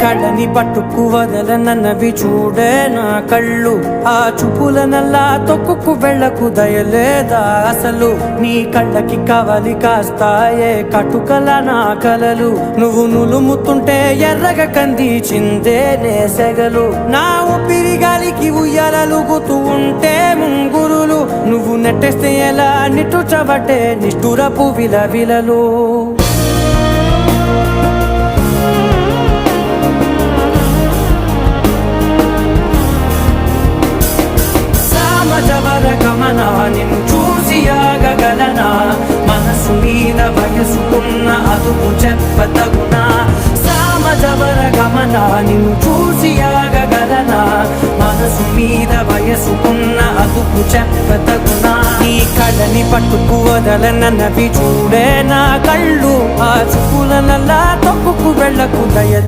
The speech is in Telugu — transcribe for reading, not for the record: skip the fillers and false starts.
కళ్ళని పట్టుకు వదలనన్నవి చూడే నా కళ్ళు, ఆ చూపులనల్లా తొక్కుకు వెళ్ళకు దయలేదా అసలు. నీ కళ్ళకి కవలి కాస్తాయే కటుకల నా కలలు, నువ్వు నులుముతుంటే ఎర్రగా కంది చిందే నేసెగలు. నా ఊపిరి గాలికి ఉయ్యాలలుగుతూ ఉంటే ముంగురులు, నువ్వు నెట్టేస్తే ఎలా నిట్టుచబట్టే నిష్ఠురపు విలవిలలు. గమనా నిన్ను చూసి ఆగగలనా, మనసు మీద వయసుకున్న అదుపు చెప్పతగునా. సామజవర గమనా నిన్ను చూసి ఆగగలనా, మనసు మీద వయసుకున్న అదుపు చెప్పతగునా. నీ కళ్ళని పట్టుకు వదలనన్నవి చూడే నా కళ్ళు, ఆ చూపులనల్లా తొక్కుకు వెళ్ళకు దయ.